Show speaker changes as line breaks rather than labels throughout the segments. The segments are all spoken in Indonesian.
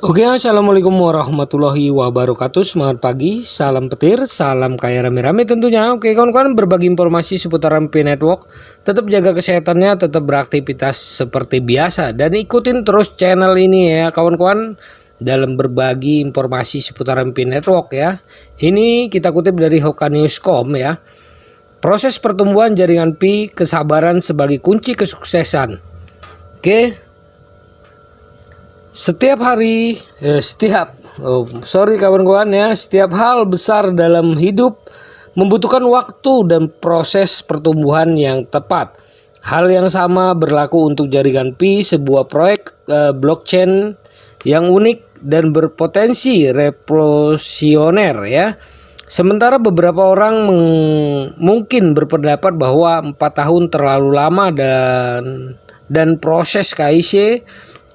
Oke, assalamualaikum warahmatullahi wabarakatuh. Semangat pagi, salam petir, salam kaya rame-rame tentunya. Oke, kawan-kawan, berbagi informasi seputar MP Network. Tetap jaga kesehatannya, tetap beraktivitas seperti biasa, dan ikutin terus channel ini ya, kawan-kawan, dalam berbagi informasi seputar MP Network ya. Ini kita kutip dari Hokanews.com ya. Proses pertumbuhan jaringan Pi, kesabaran sebagai kunci kesuksesan. Oke. Setiap hal besar dalam hidup membutuhkan waktu dan proses pertumbuhan yang tepat. Hal yang sama berlaku untuk jaringan Pi, sebuah proyek blockchain yang unik dan berpotensi revolusioner ya. Sementara beberapa orang mungkin berpendapat bahwa 4 tahun terlalu lama dan proses KIC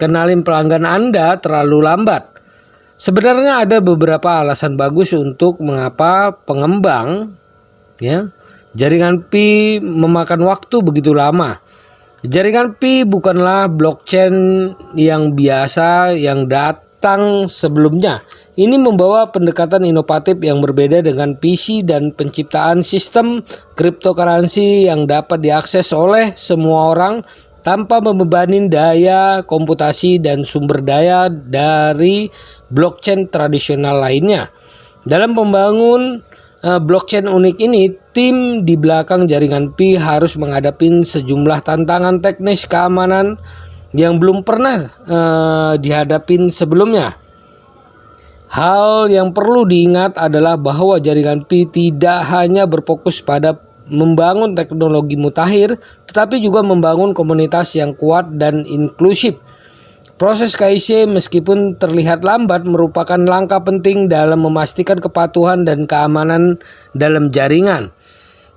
kenalin pelanggan Anda terlalu lambat. Sebenarnya ada beberapa alasan bagus untuk mengapa pengembang ya jaringan Pi memakan waktu begitu lama. Jaringan Pi bukanlah blockchain yang biasa yang datang sebelumnya. Ini membawa pendekatan inovatif yang berbeda dengan PC dan penciptaan sistem cryptocurrency yang dapat diakses oleh semua orang tanpa membebani daya komputasi dan sumber daya dari blockchain tradisional lainnya. Dalam membangun blockchain unik ini, tim di belakang jaringan Pi harus menghadapi sejumlah tantangan teknis keamanan yang belum pernah dihadapin sebelumnya. Hal yang perlu diingat adalah bahwa jaringan Pi tidak hanya berfokus pada membangun teknologi mutakhir, tetapi juga membangun komunitas yang kuat dan inklusif. Proses KIC meskipun terlihat lambat merupakan langkah penting dalam memastikan kepatuhan dan keamanan dalam jaringan.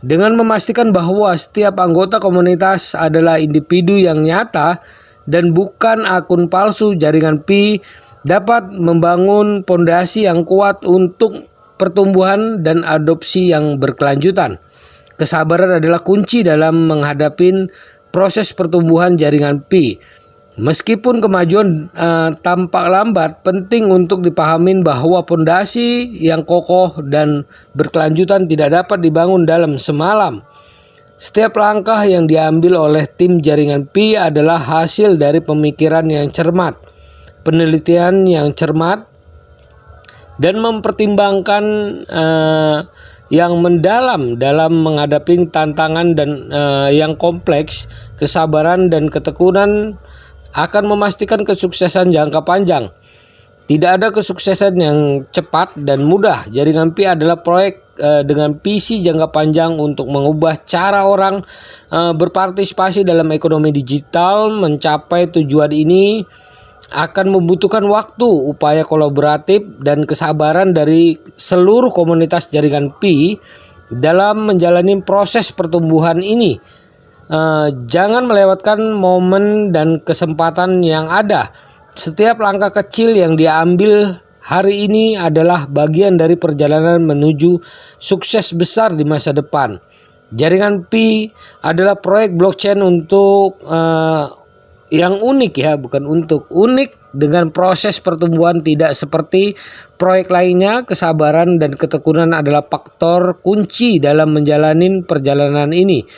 Dengan memastikan bahwa setiap anggota komunitas adalah individu yang nyata dan bukan akun palsu, jaringan Pi dapat membangun fondasi yang kuat untuk pertumbuhan dan adopsi yang berkelanjutan. Kesabaran adalah kunci dalam menghadapi proses pertumbuhan jaringan Pi. Meskipun kemajuan tampak lambat, penting untuk dipahami bahwa fondasi yang kokoh dan berkelanjutan tidak dapat dibangun dalam semalam. Setiap langkah yang diambil oleh tim jaringan Pi adalah hasil dari pemikiran yang cermat, penelitian yang cermat, dan mempertimbangkan yang mendalam dalam menghadapi tantangan dan yang kompleks. Kesabaran dan ketekunan akan memastikan kesuksesan jangka panjang. Tidak ada kesuksesan yang cepat dan mudah. Jaringan Pi adalah proyek dengan visi jangka panjang untuk mengubah cara orang berpartisipasi dalam ekonomi digital. Mencapai tujuan ini akan membutuhkan waktu, upaya kolaboratif, dan kesabaran dari seluruh komunitas jaringan Pi dalam menjalani proses pertumbuhan ini. Jangan melewatkan momen dan kesempatan yang ada. Setiap langkah kecil yang diambil hari ini adalah bagian dari perjalanan menuju sukses besar di masa depan. Jaringan Pi adalah proyek blockchain untuk yang unik ya, unik dengan proses pertumbuhan tidak seperti proyek lainnya. Kesabaran dan ketekunan adalah faktor kunci dalam menjalani perjalanan ini.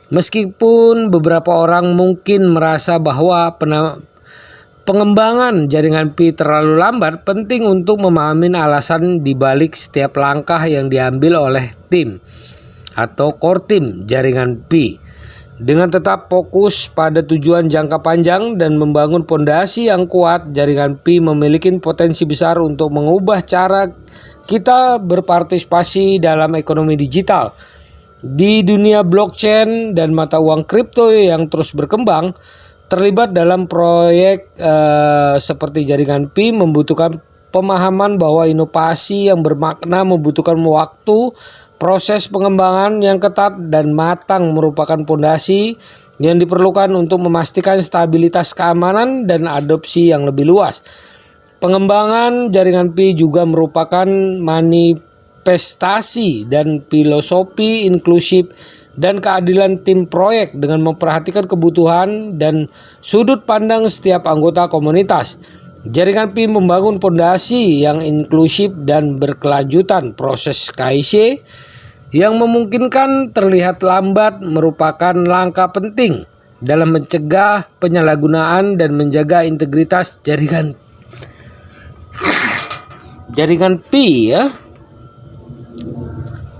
Meskipun beberapa orang mungkin merasa bahwa pengembangan jaringan Pi terlalu lambat, penting untuk memahami alasan di balik setiap langkah yang diambil oleh tim atau core team jaringan Pi. Dengan tetap fokus pada tujuan jangka panjang dan membangun fondasi yang kuat, jaringan Pi memiliki potensi besar untuk mengubah cara kita berpartisipasi dalam ekonomi digital. Di dunia blockchain dan mata uang kripto yang terus berkembang, terlibat dalam proyek seperti jaringan Pi membutuhkan pemahaman bahwa inovasi yang bermakna membutuhkan waktu. Proses pengembangan yang ketat dan matang merupakan fondasi yang diperlukan untuk memastikan stabilitas keamanan dan adopsi yang lebih luas. Pengembangan jaringan Pi juga merupakan manifestasi dan filosofi inklusif dan keadilan tim proyek dengan memperhatikan kebutuhan dan sudut pandang setiap anggota komunitas. Jaringan Pi membangun fondasi yang inklusif dan berkelanjutan. Proses KIC yang memungkinkan terlihat lambat merupakan langkah penting dalam mencegah penyalahgunaan dan menjaga integritas jaringan Pi ya.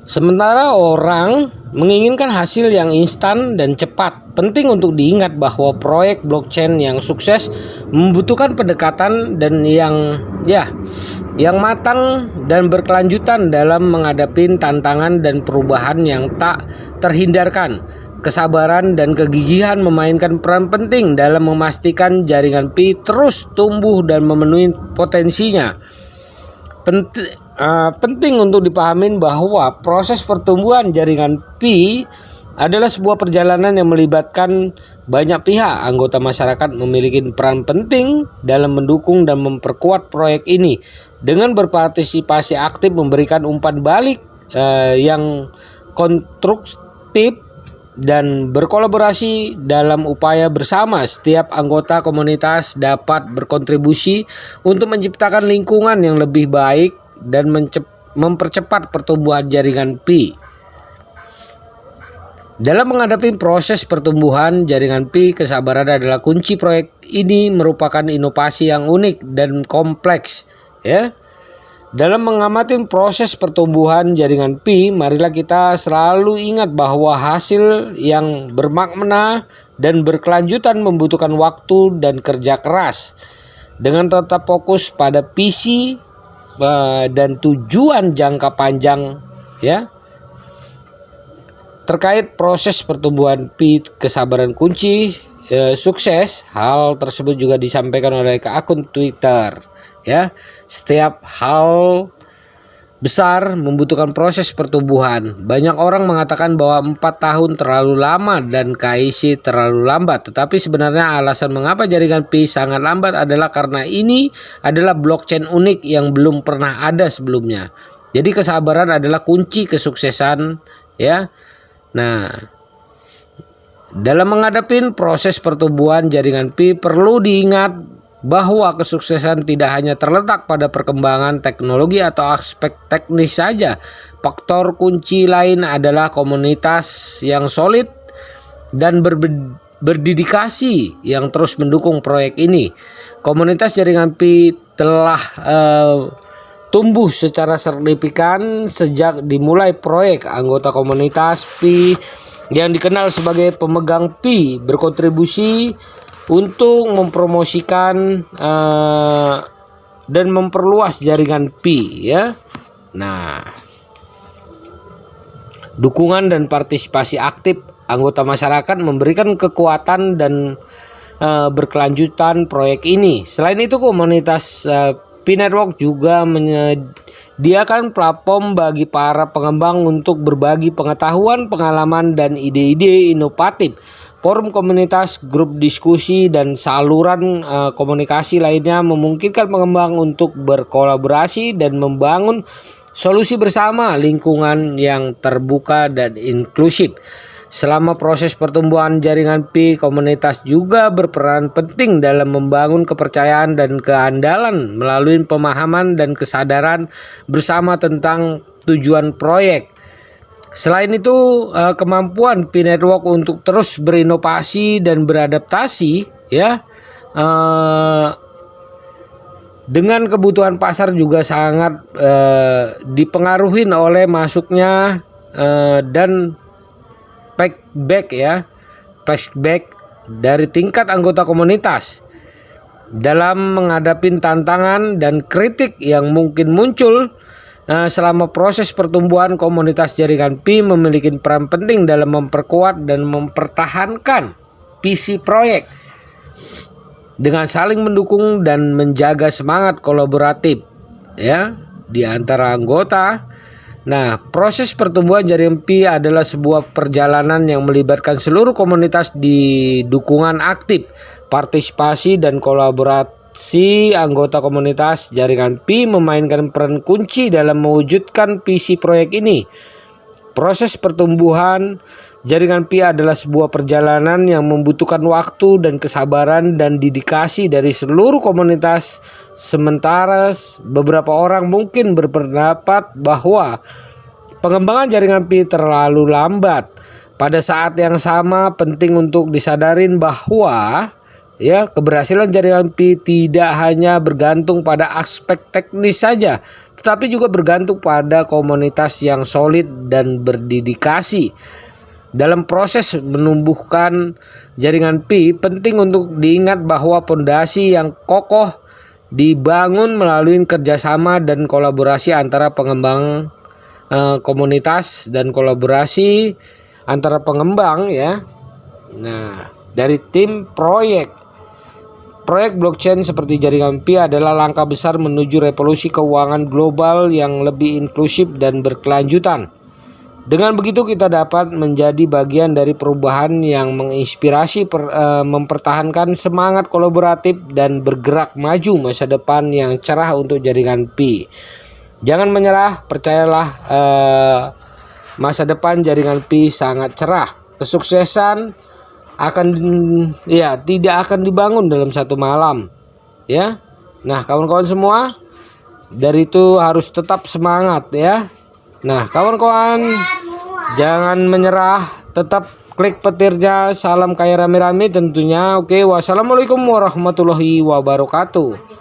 Sementara orang menginginkan hasil yang instan dan cepat. Penting untuk diingat bahwa proyek blockchain yang sukses membutuhkan pendekatan dan yang matang dan berkelanjutan dalam menghadapi tantangan dan perubahan yang tak terhindarkan. Kesabaran dan kegigihan memainkan peran penting dalam memastikan jaringan Pi terus tumbuh dan memenuhi potensinya. Penting untuk dipahami bahwa proses pertumbuhan jaringan Pi adalah sebuah perjalanan yang melibatkan banyak pihak. Anggota masyarakat memiliki peran penting dalam mendukung dan memperkuat proyek ini dengan berpartisipasi aktif, memberikan umpan balik yang konstruktif dan berkolaborasi dalam upaya bersama. Setiap anggota komunitas dapat berkontribusi untuk menciptakan lingkungan yang lebih baik dan mempercepat pertumbuhan jaringan Pi. Dalam menghadapi proses pertumbuhan jaringan Pi, kesabaran adalah kunci. Proyek ini merupakan inovasi yang unik dan kompleks ya. Dalam mengamati proses pertumbuhan jaringan Pi, marilah kita selalu ingat bahwa hasil yang bermakna dan berkelanjutan membutuhkan waktu dan kerja keras. Dengan tetap fokus pada visi dan tujuan jangka panjang ya. Terkait proses pertumbuhan Pi, kesabaran kunci sukses. Hal tersebut juga disampaikan oleh akun Twitter ya. Setiap hal besar membutuhkan proses pertumbuhan. Banyak orang mengatakan bahwa 4 tahun terlalu lama dan KIC terlalu lambat. Tetapi sebenarnya alasan mengapa jaringan Pi sangat lambat adalah karena ini adalah blockchain unik yang belum pernah ada sebelumnya. Jadi kesabaran adalah kunci kesuksesan ya. Nah, dalam menghadapi proses pertumbuhan jaringan Pi perlu diingat bahwa kesuksesan tidak hanya terletak pada perkembangan teknologi atau aspek teknis saja. Faktor kunci lain adalah komunitas yang solid dan berdedikasi yang terus mendukung proyek ini. Komunitas jaringan Pi telah tumbuh secara signifikan sejak dimulai proyek. Anggota komunitas Pi yang dikenal sebagai pemegang Pi berkontribusi untuk mempromosikan dan memperluas jaringan Pi ya. Nah, dukungan dan partisipasi aktif anggota masyarakat memberikan kekuatan dan berkelanjutan proyek ini. Selain itu, komunitas Pi Network juga menyediakan platform bagi para pengembang untuk berbagi pengetahuan, pengalaman, dan ide-ide inovatif. Forum komunitas, grup diskusi, dan saluran komunikasi lainnya memungkinkan pengembang untuk berkolaborasi dan membangun solusi bersama. Lingkungan yang terbuka dan inklusif. Selama proses pertumbuhan jaringan Pi, komunitas juga berperan penting dalam membangun kepercayaan dan keandalan melalui pemahaman dan kesadaran bersama tentang tujuan proyek. Selain itu, kemampuan Pi Network untuk terus berinovasi dan beradaptasi ya dengan kebutuhan pasar juga sangat dipengaruhi oleh masuknya dan feedback dari tingkat anggota komunitas. Dalam menghadapi tantangan dan kritik yang mungkin muncul selama proses pertumbuhan, komunitas jaringan Pi memiliki peran penting dalam memperkuat dan mempertahankan visi proyek dengan saling mendukung dan menjaga semangat kolaboratif ya di antara anggota. Nah, proses pertumbuhan jaringan Pi adalah sebuah perjalanan yang melibatkan seluruh komunitas di dukungan aktif, partisipasi, dan kolaborasi anggota komunitas. Jaringan Pi memainkan peran kunci dalam mewujudkan visi proyek ini. Proses pertumbuhan Jaringan Pi adalah sebuah perjalanan yang membutuhkan waktu dan kesabaran dan dedikasi dari seluruh komunitas. Sementara beberapa orang mungkin berpendapat bahwa pengembangan jaringan Pi terlalu lambat. Pada saat yang sama penting untuk disadarin bahwa keberhasilan jaringan Pi tidak hanya bergantung pada aspek teknis saja, tetapi juga bergantung pada komunitas yang solid dan berdedikasi. Dalam proses menumbuhkan jaringan Pi, penting untuk diingat bahwa pondasi yang kokoh dibangun melalui kerjasama dan kolaborasi antara pengembang komunitas dan kolaborasi antara pengembang Nah, dari tim proyek blockchain seperti jaringan Pi adalah langkah besar menuju revolusi keuangan global yang lebih inklusif dan berkelanjutan. Dengan begitu kita dapat menjadi bagian dari perubahan yang menginspirasi mempertahankan semangat kolaboratif dan bergerak maju masa depan yang cerah untuk jaringan Pi. Jangan menyerah, percayalah, masa depan jaringan Pi sangat cerah. Kesuksesan tidak akan dibangun dalam satu malam. Nah, kawan-kawan semua, dari itu harus tetap semangat Nah, kawan-kawan, jangan menyerah, tetap klik petirnya. Salam kaya rame-rame tentunya. Oke, wassalamualaikum warahmatullahi wabarakatuh.